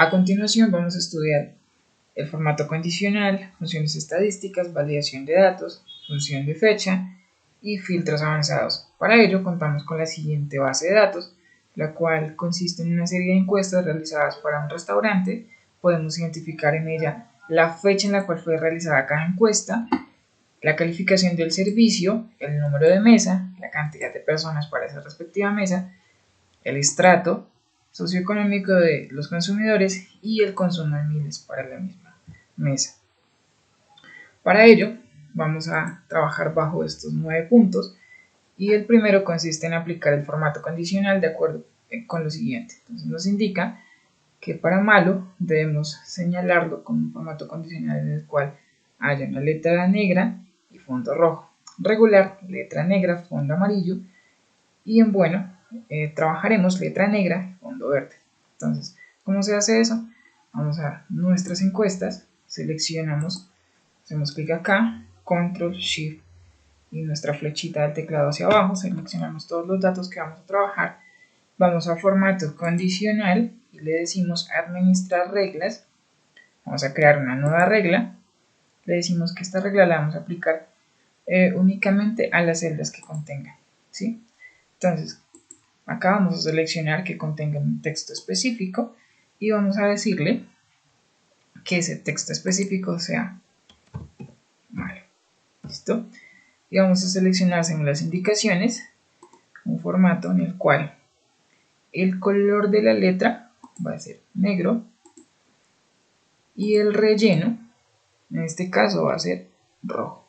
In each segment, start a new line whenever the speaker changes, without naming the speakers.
A continuación vamos a estudiar el formato condicional, funciones estadísticas, validación de datos, función de fecha y filtros avanzados. Para ello contamos con la siguiente base de datos, la cual consiste en una serie de encuestas realizadas para un restaurante. Podemos identificar en ella la fecha en la cual fue realizada cada encuesta, la calificación del servicio, el número de mesa, la cantidad de personas para esa respectiva mesa, el estrato socioeconómico de los consumidores y el consumo en miles para la misma mesa. Para ello, vamos a trabajar bajo estos 9 puntos y el primero consiste en aplicar el formato condicional de acuerdo con lo siguiente. Entonces nos indica que para malo debemos señalarlo como un formato condicional en el cual haya una letra negra y fondo rojo. Regular, letra negra, fondo amarillo. Y en bueno, trabajaremos letra negra y fondo verde. Entonces, ¿cómo se hace eso? Vamos a nuestras encuestas, seleccionamos, hacemos clic acá, control, shift y nuestra flechita del teclado hacia abajo, seleccionamos todos los datos que vamos a trabajar, vamos a formato condicional y le decimos administrar reglas, vamos a crear una nueva regla, le decimos que esta regla la vamos a aplicar únicamente a las celdas que contengan, ¿sí? Entonces, acá vamos a seleccionar que contenga un texto específico y vamos a decirle que ese texto específico sea malo. ¿Listo? Y vamos a seleccionar según las indicaciones un formato en el cual el color de la letra va a ser negro y el relleno, en este caso, va a ser rojo.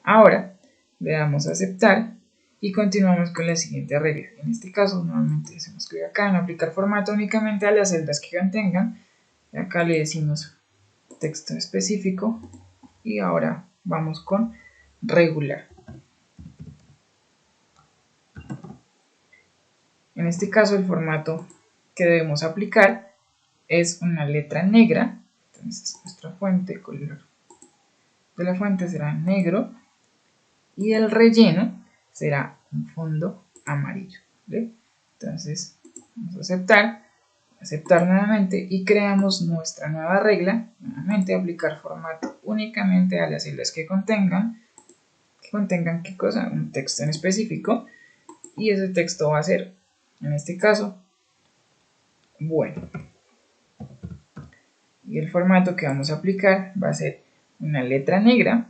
Ahora le damos a aceptar y continuamos con la siguiente regla. En este caso, nuevamente hacemos clic acá en aplicar formato únicamente a las celdas que contengan. Acá le decimos texto específico y ahora vamos con regular. En este caso, el formato que debemos aplicar es una letra negra. Entonces, nuestra fuente, color de la fuente será negro y el relleno será un fondo amarillo, ¿vale? Entonces vamos a aceptar nuevamente y creamos nuestra nueva regla, nuevamente aplicar formato únicamente a las celdas que contengan ¿qué cosa? Un texto en específico y ese texto va a ser, en este caso, bueno. Y el formato que vamos a aplicar va a ser una letra negra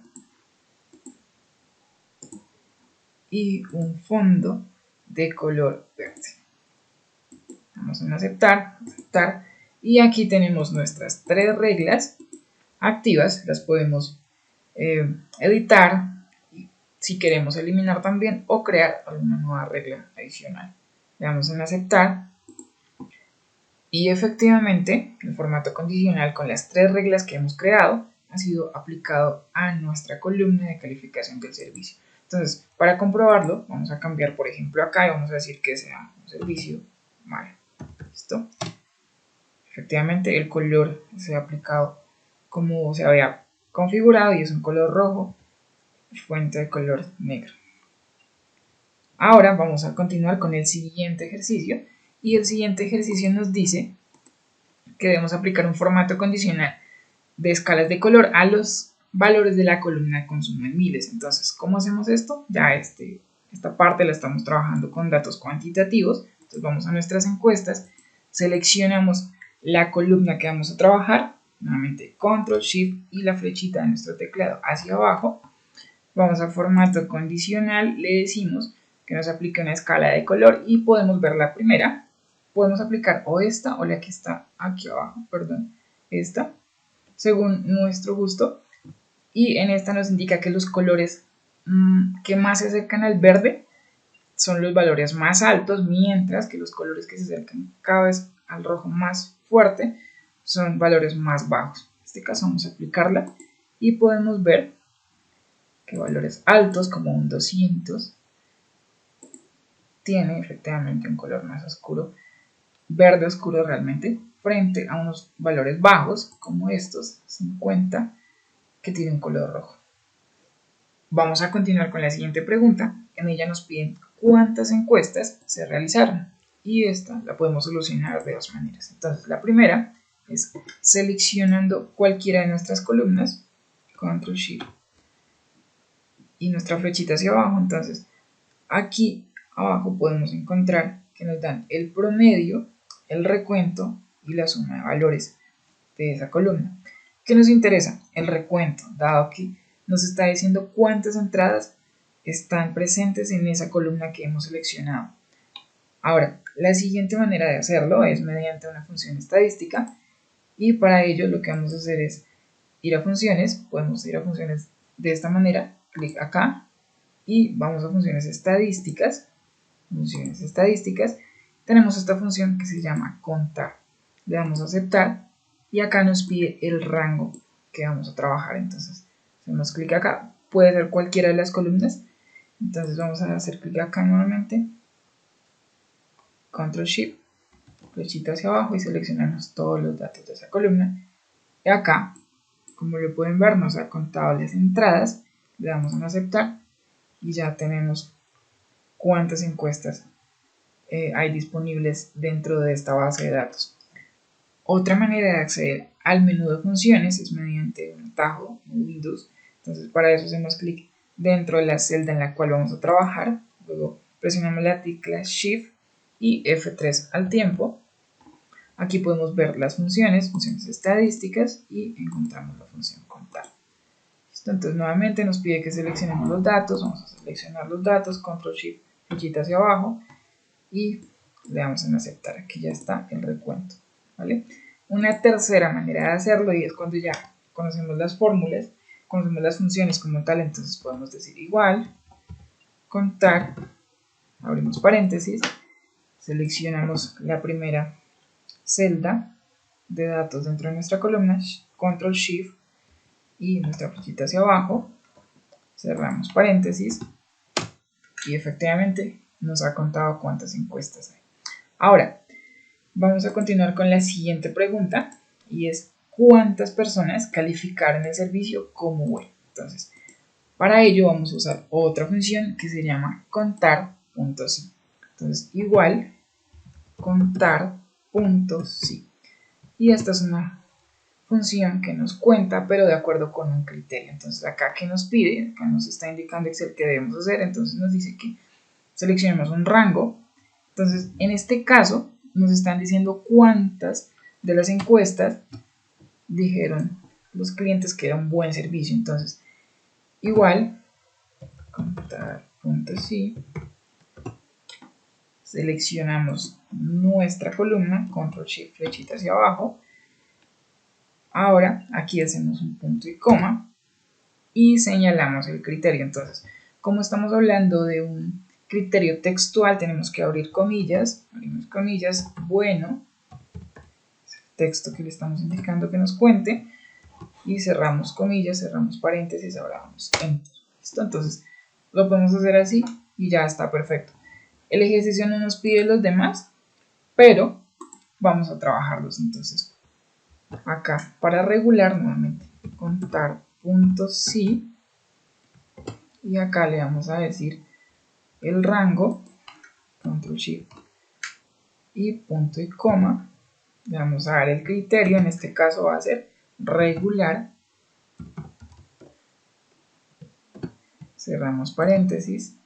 y un fondo de color verde. Vamos a aceptar y aquí tenemos nuestras 3 reglas activas, las podemos editar si queremos eliminar también o crear alguna nueva regla adicional. Le damos en aceptar y efectivamente el formato condicional con las 3 reglas que hemos creado ha sido aplicado a nuestra columna de calificación del servicio. Entonces, para comprobarlo, vamos a cambiar, por ejemplo, acá y vamos a decir que sea un servicio malo. ¿Listo? Efectivamente, el color se ha aplicado como se había configurado y es un color rojo, fuente de color negro. Ahora vamos a continuar con el siguiente ejercicio y el siguiente ejercicio nos dice que debemos aplicar un formato condicional de escalas de color a los valores de la columna de consumo en miles. Entonces, ¿cómo hacemos esto? Ya esta parte la estamos trabajando con datos cuantitativos. Entonces vamos a nuestras encuestas, seleccionamos la columna que vamos a trabajar, nuevamente control, shift y la flechita de nuestro teclado hacia abajo. Vamos a formato condicional, le decimos que nos aplique una escala de color y podemos ver la primera. Podemos aplicar o esta o la que está aquí abajo, perdón, esta, según nuestro gusto. Y en esta nos indica que los colores que más se acercan al verde son los valores más altos, mientras que los colores que se acercan cada vez al rojo más fuerte son valores más bajos. En este caso vamos a aplicarla y podemos ver que valores altos como un 200 tiene efectivamente un color más oscuro, verde oscuro realmente, frente a unos valores bajos como estos 50 que tiene un color rojo. Vamos a continuar con la siguiente pregunta. En ella nos piden cuántas encuestas se realizaron. y esta la podemos solucionar de dos maneras. Entonces la primera es seleccionando cualquiera de nuestras columnas, Control Shift y nuestra flechita hacia abajo. Entonces aquí abajo podemos encontrar que nos dan el promedio, el recuento y la suma de valores de esa columna. ¿Qué nos interesa? El recuento, dado que nos está diciendo cuántas entradas están presentes en esa columna que hemos seleccionado. Ahora, la siguiente manera de hacerlo es mediante una función estadística, y para ello lo que vamos a hacer es ir a funciones. Podemos ir a funciones de esta manera, clic acá y vamos a funciones estadísticas. Tenemos esta función que se llama contar. Le damos a aceptar y acá nos pide el rango que vamos a trabajar. Entonces hacemos clic acá, puede ser cualquiera de las columnas. Entonces vamos a hacer clic acá nuevamente, Control Shift, flechita hacia abajo y seleccionamos todos los datos de esa columna. Y acá, como lo pueden ver, nos ha contado las entradas. Le damos en aceptar y ya tenemos cuántas encuestas hay disponibles dentro de esta base de datos. Otra manera de acceder al menú de funciones es mediante un atajo en Windows. Entonces para eso hacemos clic dentro de la celda en la cual vamos a trabajar, luego presionamos la tecla Shift y F3 al tiempo. Aquí podemos ver las funciones estadísticas y encontramos la función contar. ¿Listo? Entonces nuevamente nos pide que seleccionemos los datos, vamos a seleccionar los datos, Control Shift, flechita hacia abajo y le damos en aceptar. Aquí ya está el recuento, ¿vale? Una tercera manera de hacerlo, y es cuando ya conocemos las fórmulas, conocemos las funciones como tal, entonces podemos decir igual, contar, abrimos paréntesis, seleccionamos la primera celda de datos dentro de nuestra columna, Control Shift y nuestra flechita hacia abajo, cerramos paréntesis y efectivamente nos ha contado cuántas encuestas hay. Ahora, vamos a continuar con la siguiente pregunta, y es ¿cuántas personas calificaron el servicio como bueno? Entonces, para ello vamos a usar otra función que se llama contar.si. Entonces, igual contar.si. Y esta es una función que nos cuenta, pero de acuerdo con un criterio. Entonces, acá que nos pide, acá nos está indicando Excel que debemos hacer, entonces nos dice que seleccionemos un rango. Entonces, en este caso, nos están diciendo cuántas de las encuestas dijeron los clientes que era un buen servicio. Entonces, igual, contar.si, seleccionamos nuestra columna, Control Shift, flechita hacia abajo. Ahora, aquí hacemos un punto y coma y señalamos el criterio. Entonces, como estamos hablando de un criterio textual, tenemos que abrir comillas, abrimos comillas, bueno, texto que le estamos indicando que nos cuente, y cerramos comillas, cerramos paréntesis, ahora vamos enter. ¿Listo? Entonces lo podemos hacer así y ya está perfecto. El ejercicio no nos pide los demás, pero vamos a trabajarlos. Entonces acá para regular nuevamente contar.si y acá le vamos a decir el rango, Control Shift y punto y coma. Le vamos a dar el criterio, en este caso va a ser regular, cerramos paréntesis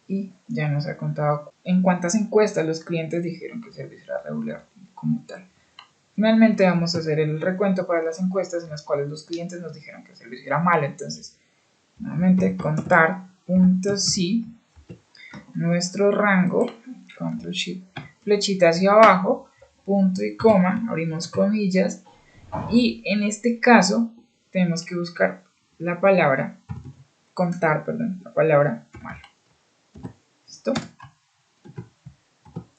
y ya nos ha contado en cuántas encuestas los clientes dijeron que el servicio era regular como tal. Finalmente vamos a hacer el recuento para las encuestas en las cuales los clientes nos dijeron que el servicio era malo. Entonces nuevamente contar.si, nuestro rango, Control Shift, flechita hacia abajo, punto y coma, abrimos comillas, y en este caso tenemos que buscar la palabra la palabra malo. ¿Listo?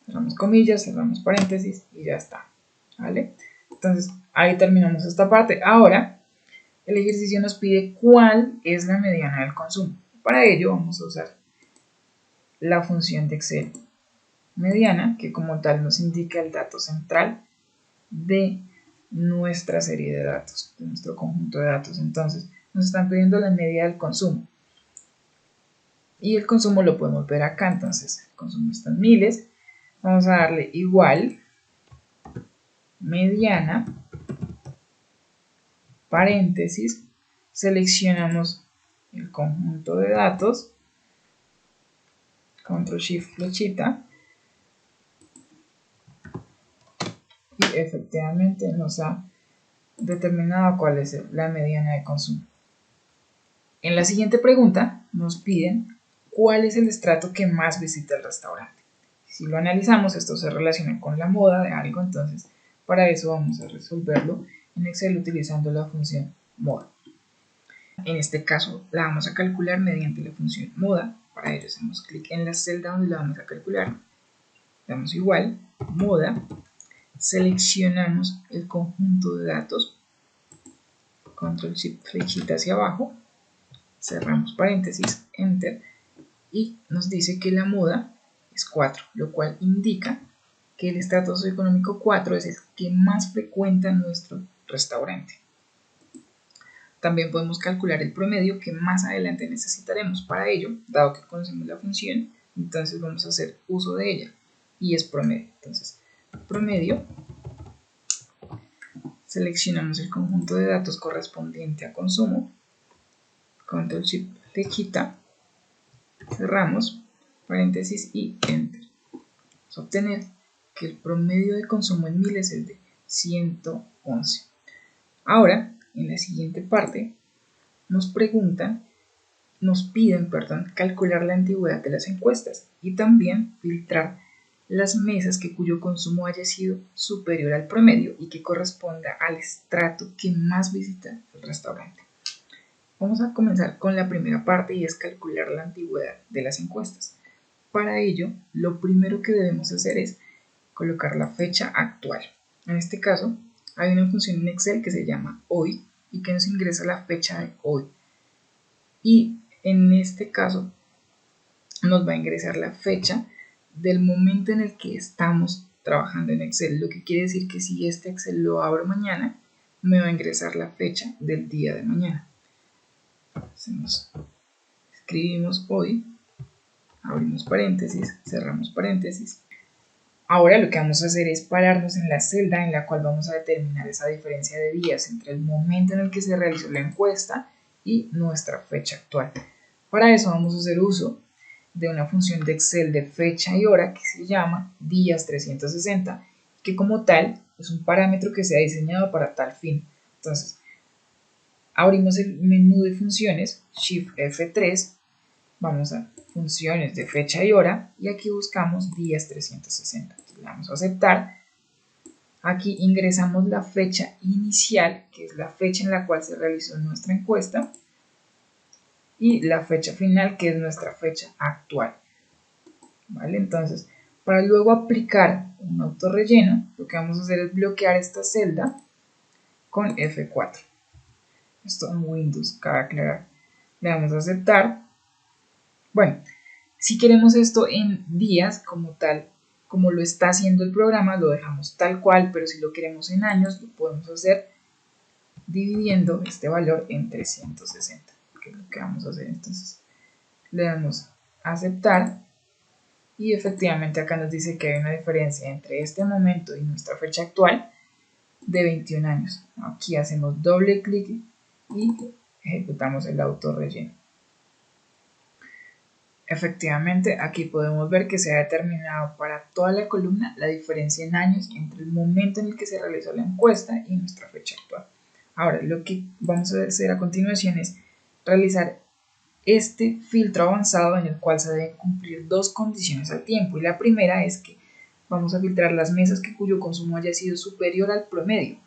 Cerramos comillas, cerramos paréntesis y ya está, ¿vale? Entonces ahí terminamos esta parte. Ahora el ejercicio nos pide cuál es la mediana del consumo. Para ello vamos a usar la función de Excel mediana, que como tal nos indica el dato central de nuestra serie de datos, de nuestro conjunto de datos. Entonces nos están pidiendo la media del consumo y el consumo lo podemos ver acá. Entonces el consumo está en miles, Vamos a darle igual, mediana, paréntesis, seleccionamos el conjunto de datos, control shift flechita, y efectivamente nos ha determinado cuál es la mediana de consumo. En la siguiente pregunta nos piden cuál es el estrato que más visita el restaurante. Si lo analizamos, esto se relaciona con la moda de algo, entonces para eso vamos a resolverlo en Excel utilizando la función moda. En este caso la vamos a calcular mediante la función moda. Para ello hacemos clic en la celda donde la vamos a calcular, damos igual, moda, seleccionamos el conjunto de datos, control shift flechita hacia abajo, cerramos paréntesis, enter, y nos dice que la moda es 4, lo cual indica que el estrato socioeconómico 4 es el que más frecuenta nuestro restaurante. También podemos calcular el promedio que más adelante necesitaremos para ello, dado que conocemos la función, entonces vamos a hacer uso de ella, y es promedio. Entonces, promedio, seleccionamos el conjunto de datos correspondiente a consumo, control shift flechita, cerramos, paréntesis y enter. Vamos a obtener que el promedio de consumo en 1000 es el de 111. Ahora, en la siguiente parte, nos piden, calcular la antigüedad de las encuestas y también filtrar las mesas cuyo consumo haya sido superior al promedio y que corresponda al estrato que más visita el restaurante. Vamos a comenzar con la primera parte y es calcular la antigüedad de las encuestas. Para ello, lo primero que debemos hacer es colocar la fecha actual. En este caso, hay una función en Excel que se llama hoy y que nos ingresa la fecha de hoy. Y en este caso, nos va a ingresar la fecha del momento en el que estamos trabajando en Excel, lo que quiere decir que si este Excel lo abro mañana, me va a ingresar la fecha del día de mañana. Escribimos hoy, abrimos paréntesis, cerramos paréntesis. Ahora lo que vamos a hacer es pararnos en la celda en la cual vamos a determinar esa diferencia de días entre el momento en el que se realizó la encuesta y nuestra fecha actual. Para eso vamos a hacer uso de una función de Excel de fecha y hora que se llama días 360, que como tal es un parámetro que se ha diseñado para tal fin. Entonces, abrimos el menú de funciones, Shift F3, vamos a funciones de fecha y hora y aquí buscamos días 360. Le damos a aceptar. Aquí ingresamos la fecha inicial, que es la fecha en la cual se realizó nuestra encuesta, y la fecha final, que es nuestra fecha actual. ¿Vale? Entonces, para luego aplicar un autorrelleno, lo que vamos a hacer es bloquear esta celda con F4. Esto en Windows, cabe aclarar. Le damos a aceptar. Bueno, si queremos esto en días como tal, como lo está haciendo el programa, lo dejamos tal cual, pero si lo queremos en años, lo podemos hacer dividiendo este valor en 360, que es lo que vamos a hacer. Entonces, le damos a aceptar y efectivamente acá nos dice que hay una diferencia entre este momento y nuestra fecha actual de 21 años. Aquí hacemos doble clic y ejecutamos el autorrelleno. Efectivamente, aquí podemos ver que se ha determinado para toda la columna la diferencia en años entre el momento en el que se realizó la encuesta y nuestra fecha actual. Ahora, lo que vamos a hacer a continuación es realizar este filtro avanzado en el cual se deben cumplir dos condiciones al tiempo. Y la primera es que vamos a filtrar las mesas cuyo consumo haya sido superior al promedio.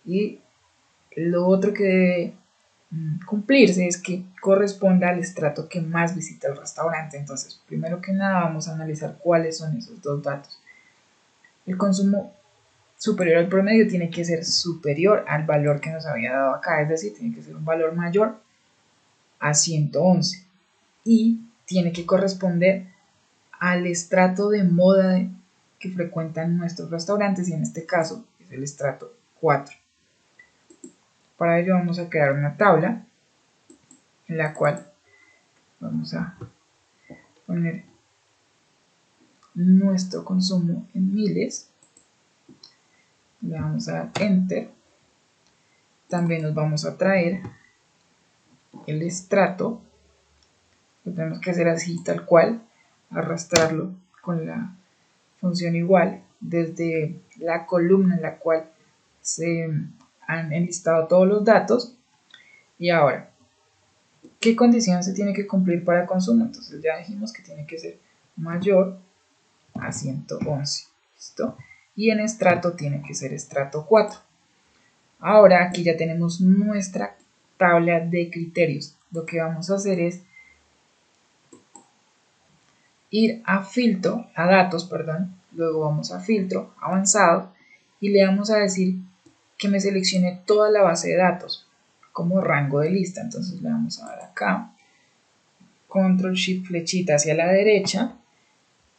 Y lo otro que debe cumplirse es que corresponda al estrato que más visita el restaurante. Entonces, primero que nada vamos a analizar cuáles son esos dos datos. El consumo superior al promedio tiene que ser superior al valor que nos había dado acá, es decir, tiene que ser un valor mayor a 111 y tiene que corresponder al estrato de moda que frecuentan nuestros restaurantes y en este caso es el estrato 4. Para ello vamos a crear una tabla en la cual vamos a poner nuestro consumo en miles, le vamos a dar Enter. También nos vamos a traer el estrato, lo tenemos que hacer así tal cual, arrastrarlo con la función igual desde la columna en la cual se han enlistado todos los datos. Y ahora, ¿qué condición se tiene que cumplir para el consumo? Entonces ya dijimos que tiene que ser mayor a 111, ¿listo? Y en estrato tiene que ser estrato 4. Ahora aquí ya tenemos nuestra tabla de criterios. Lo que vamos a hacer es ir a filtro, a datos, perdón, luego vamos a filtro, avanzado, y le vamos a decir que me seleccione toda la base de datos como rango de lista. Entonces le vamos a dar acá, control shift flechita hacia la derecha,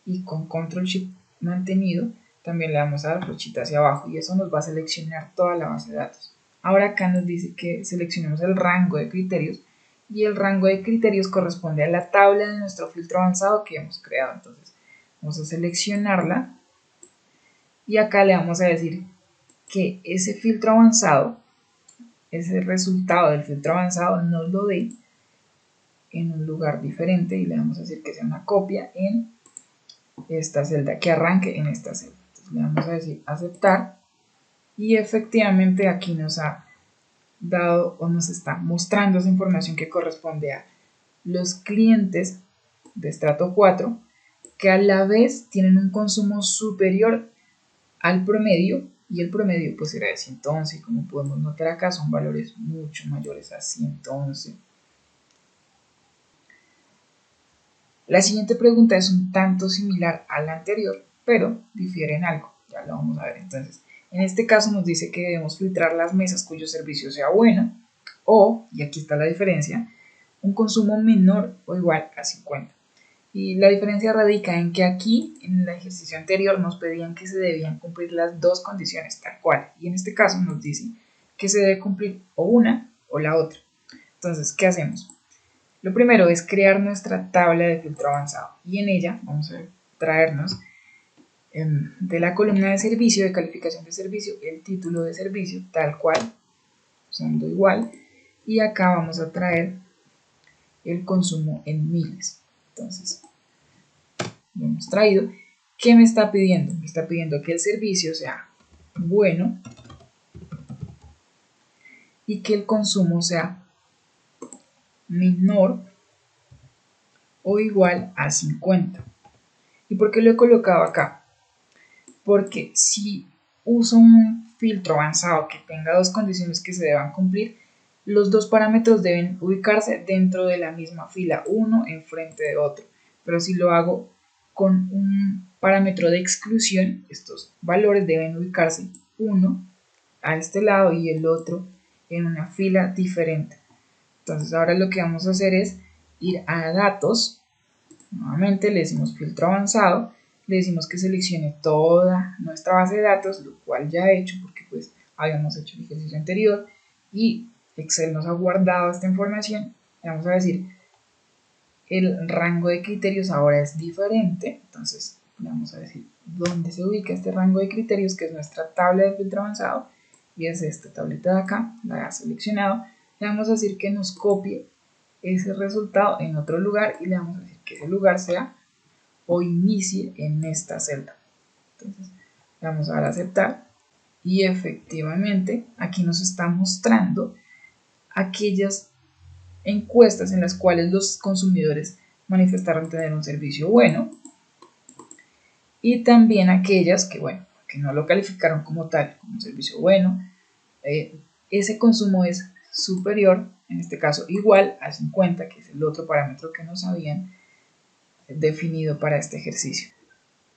y con control shift mantenido también le vamos a dar flechita hacia abajo, y eso nos va a seleccionar toda la base de datos. Ahora acá nos dice que seleccionemos el rango de criterios, y el rango de criterios corresponde a la tabla de nuestro filtro avanzado que hemos creado. Entonces vamos a seleccionarla, y acá le vamos a decir que ese filtro avanzado, ese resultado del filtro avanzado, nos lo dé en un lugar diferente, y le vamos a decir que sea una copia en esta celda, que arranque en esta celda. Entonces le vamos a decir aceptar, y efectivamente aquí nos ha dado o nos está mostrando esa información que corresponde a los clientes de estrato 4, que a la vez tienen un consumo superior al promedio, y el promedio pues era de 111, y como podemos notar acá son valores mucho mayores a 111. La siguiente pregunta es un tanto similar a la anterior, pero difiere en algo, ya lo vamos a ver. Entonces, en este caso nos dice que debemos filtrar las mesas cuyo servicio sea bueno, o, y aquí está la diferencia, un consumo menor o igual a 50. Y la diferencia radica en que aquí, en el ejercicio anterior, nos pedían que se debían cumplir las dos condiciones tal cual, y en este caso nos dice que se debe cumplir o una o la otra. Entonces, ¿qué hacemos? Lo primero es crear nuestra tabla de filtro avanzado, y en ella vamos a traernos de la columna de servicio, de calificación de servicio, el título de servicio tal cual, usando igual, y acá vamos a traer el consumo en miles. Entonces lo hemos traído. ¿Qué me está pidiendo? Me está pidiendo que el servicio sea bueno y que el consumo sea menor o igual a 50. ¿Y por qué lo he colocado acá? Porque si uso un filtro avanzado que tenga dos condiciones que se deban cumplir, los dos parámetros deben ubicarse dentro de la misma fila, uno enfrente de otro. Pero si lo hago con un parámetro de exclusión, estos valores deben ubicarse uno a este lado y el otro en una fila diferente. Entonces ahora lo que vamos a hacer es ir a datos, nuevamente le decimos filtro avanzado, le decimos que seleccione toda nuestra base de datos, lo cual ya he hecho porque pues habíamos hecho el ejercicio anterior y Excel nos ha guardado esta información. Le vamos a decir el rango de criterios ahora es diferente, entonces le vamos a decir dónde se ubica este rango de criterios, que es nuestra tabla de filtro avanzado, y es esta tablita de acá, la he seleccionado. Le vamos a decir que nos copie ese resultado en otro lugar, y le vamos a decir que ese lugar sea o inicie en esta celda. Entonces le vamos a dar a aceptar, y efectivamente aquí nos está mostrando aquellas encuestas en las cuales los consumidores manifestaron tener un servicio bueno, y también aquellas que, bueno, que no lo calificaron como tal, como un servicio bueno. Ese consumo es superior, en este caso igual a 50, que es el otro parámetro que nos habían definido para este ejercicio.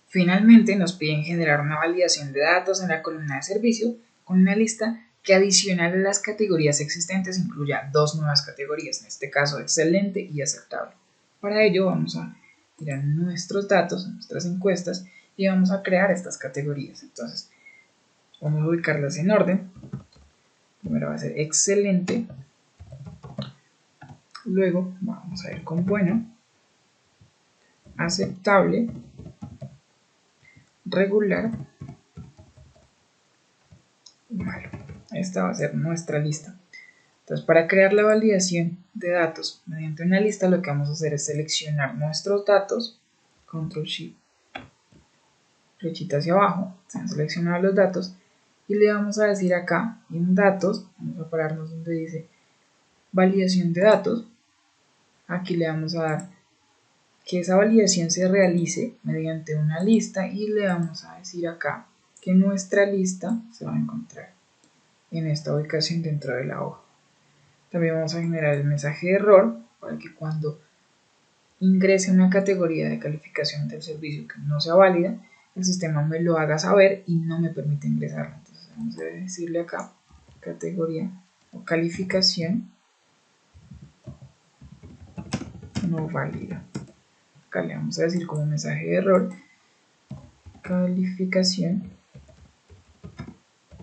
Finalmente nos piden generar una validación de datos en la columna de servicio con una lista que, adicional a las categorías existentes, incluya dos nuevas categorías, en este caso excelente y aceptable. Para ello vamos a ir a nuestros datos, a nuestras encuestas, y vamos a crear estas categorías. Entonces vamos a ubicarlas en orden. Primero va a ser excelente, luego vamos a ir con bueno, aceptable, regular. Bueno, esta va a ser nuestra lista. Entonces, para crear la validación de datos mediante una lista, lo que vamos a hacer es seleccionar nuestros datos, control shift, flechita hacia abajo, se han seleccionado los datos, y le vamos a decir acá en datos, vamos a pararnos donde dice validación de datos. Aquí le vamos a dar que esa validación se realice mediante una lista, y le vamos a decir acá que nuestra lista se va a encontrar en esta ubicación dentro de la hoja. También vamos a generar el mensaje de error para que cuando ingrese una categoría de calificación del servicio que no sea válida, el sistema me lo haga saber y no me permite ingresarla. Entonces vamos a decirle acá categoría o calificación no válida. Acá le vamos a decir como mensaje de error calificación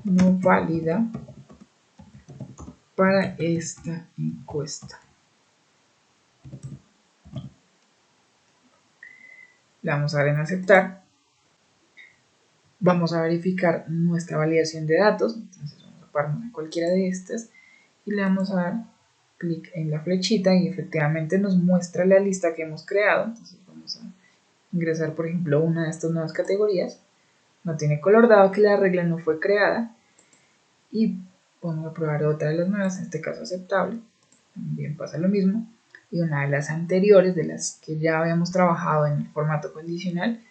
no válida para esta encuesta. Le vamos a dar en aceptar. Vamos a verificar nuestra validación de datos. Entonces vamos a pararnos en cualquiera de estas y le vamos a dar clic en la flechita y efectivamente nos muestra la lista que hemos creado. Entonces vamos a ingresar, por ejemplo, una de estas nuevas categorías. No tiene color dado que la regla no fue creada. Y vamos a probar otra de las nuevas, en este caso aceptable. También pasa lo mismo. Y una de las anteriores, de las que ya habíamos trabajado en el formato condicional,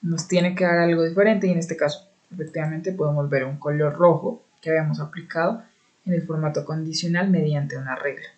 nos tiene que dar algo diferente, y en este caso efectivamente podemos ver un color rojo que habíamos aplicado en el formato condicional mediante una regla.